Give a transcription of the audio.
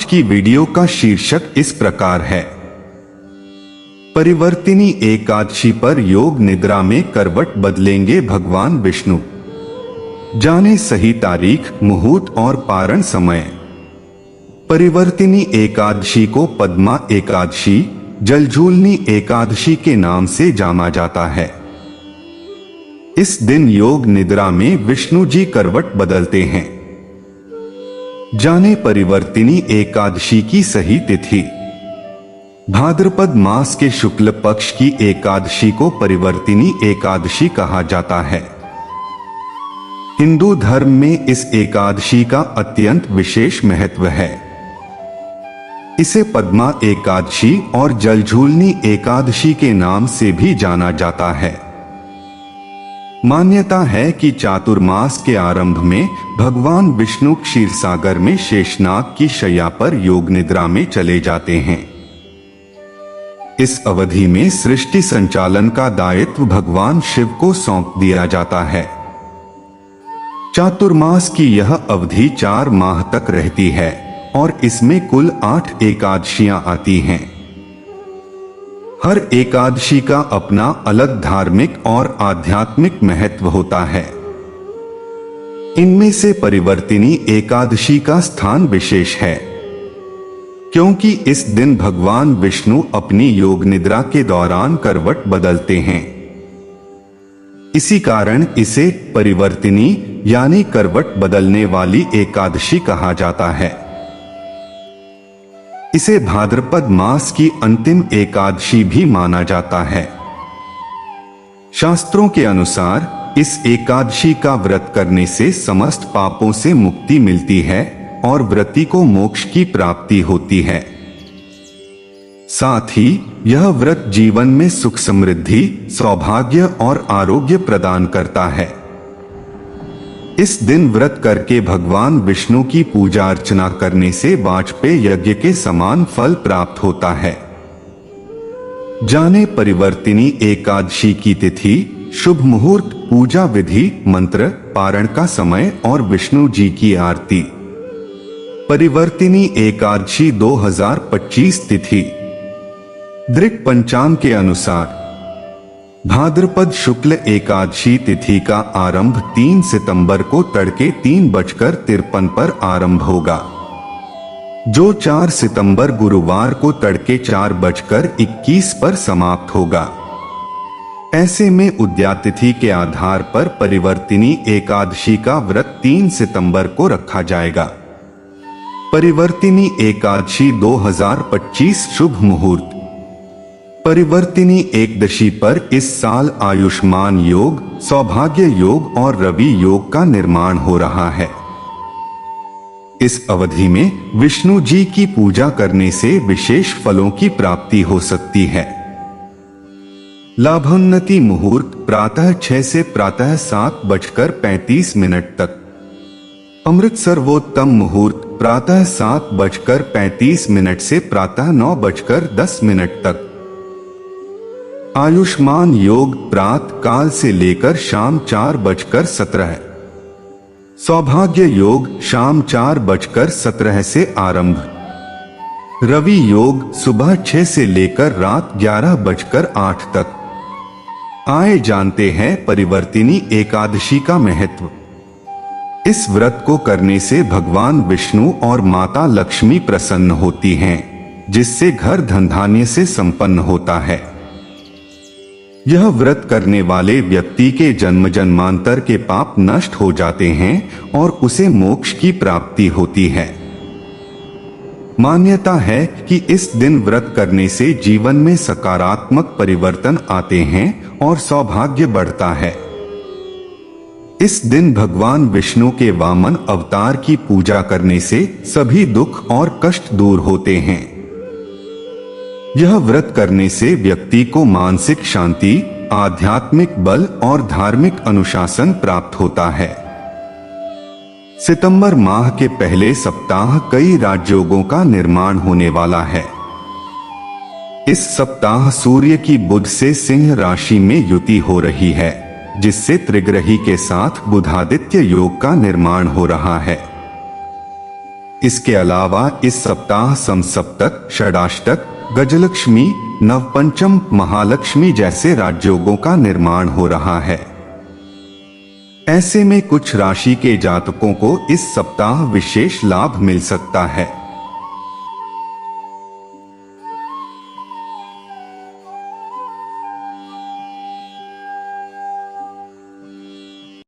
आज की वीडियो का शीर्षक इस प्रकार है, परिवर्तिनी एकादशी पर योग निद्रा में करवट बदलेंगे भगवान विष्णु। जाने सही तारीख, मुहूर्त और पारण समय। परिवर्तिनी एकादशी को पद्मा एकादशी, जलझूलनी एकादशी के नाम से जाना जाता है। इस दिन योग निद्रा में विष्णु जी करवट बदलते हैं। जाने परिवर्तिनी एकादशी की सही तिथि। भाद्रपद मास के शुक्ल पक्ष की एकादशी को परिवर्तिनी एकादशी कहा जाता है। हिंदू धर्म में इस एकादशी का अत्यंत विशेष महत्व है। इसे पद्मा एकादशी और जलझूलनी एकादशी के नाम से भी जाना जाता है। मान्यता है कि चातुर्मास के आरंभ में भगवान विष्णु क्षीरसागर में शेषनाग की शैया पर योग निद्रा में चले जाते हैं। इस अवधि में सृष्टि संचालन का दायित्व भगवान शिव को सौंप दिया जाता है। चातुर्मास की यह अवधि 4 माह तक रहती है और इसमें कुल 8 एकादशियां आती हैं। हर एकादशी का अपना अलग धार्मिक और आध्यात्मिक महत्व होता है। इनमें से परिवर्तिनी एकादशी का स्थान विशेष है, क्योंकि इस दिन भगवान विष्णु अपनी योग निद्रा के दौरान करवट बदलते हैं। इसी कारण इसे परिवर्तिनी यानी करवट बदलने वाली एकादशी कहा जाता है। इसे भाद्रपद मास की अंतिम एकादशी भी माना जाता है। शास्त्रों के अनुसार इस एकादशी का व्रत करने से समस्त पापों से मुक्ति मिलती है और व्रती को मोक्ष की प्राप्ति होती है। साथ ही यह व्रत जीवन में सुख समृद्धि, सौभाग्य और आरोग्य प्रदान करता है। इस दिन व्रत करके भगवान विष्णु की पूजा अर्चना करने से वाजपेय यज्ञ के समान फल प्राप्त होता है। जाने परिवर्तिनी एकादशी की तिथि, शुभ मुहूर्त, पूजा विधि, मंत्र पारण का समय और विष्णु जी की आरती। परिवर्तिनी एकादशी 2025 तिथि। दृक पंचांग के अनुसार भाद्रपद शुक्ल एकादशी तिथि का आरंभ 3 सितंबर को तड़के 3:53 पर आरंभ होगा, जो 4 सितंबर गुरुवार को तड़के 4:21 पर समाप्त होगा। ऐसे में उद्यातिथि के आधार पर परिवर्तिनी एकादशी का व्रत 3 सितंबर को रखा जाएगा। परिवर्तिनी एकादशी 2025 शुभ मुहूर्त। परिवर्तिनी एकदशी पर इस साल आयुष्मान योग, सौभाग्य योग और रवि योग का निर्माण हो रहा है। इस अवधि में विष्णु जी की पूजा करने से विशेष फलों की प्राप्ति हो सकती है। लाभोन्नति मुहूर्त प्रातः 6 से प्रातः 7:35 तक। अमृत सर्वोत्तम मुहूर्त प्रातः 7:35 से प्रातः 9:10 तक। आयुष्मान योग प्रातः काल से लेकर शाम 4:17। सौभाग्य योग शाम 4:17 से आरंभ। रवि योग सुबह 6 से लेकर रात 11:08 तक। आइए जानते हैं परिवर्तिनी एकादशी का महत्व। इस व्रत को करने से भगवान विष्णु और माता लक्ष्मी प्रसन्न होती हैं, जिससे घर धन धान्य से संपन्न होता है। यह व्रत करने वाले व्यक्ति के जन्म जन्मांतर के पाप नष्ट हो जाते हैं और उसे मोक्ष की प्राप्ति होती है। मान्यता है कि इस दिन व्रत करने से जीवन में सकारात्मक परिवर्तन आते हैं और सौभाग्य बढ़ता है। इस दिन भगवान विष्णु के वामन अवतार की पूजा करने से सभी दुख और कष्ट दूर होते हैं। यह व्रत करने से व्यक्ति को मानसिक शांति, आध्यात्मिक बल और धार्मिक अनुशासन प्राप्त होता है। सितंबर माह के पहले सप्ताह कई राजयोगों का निर्माण होने वाला है। इस सप्ताह सूर्य की बुध से सिंह राशि में युति हो रही है, जिससे त्रिग्रही के साथ बुधादित्य योग का निर्माण हो रहा है। इसके अलावा इस सप्ताह समसप्तक, षडाष्टक, गजलक्ष्मी, नवपंचम, महालक्ष्मी जैसे राजयोगों का निर्माण हो रहा है। ऐसे में कुछ राशि के जातकों को इस सप्ताह विशेष लाभ मिल सकता है।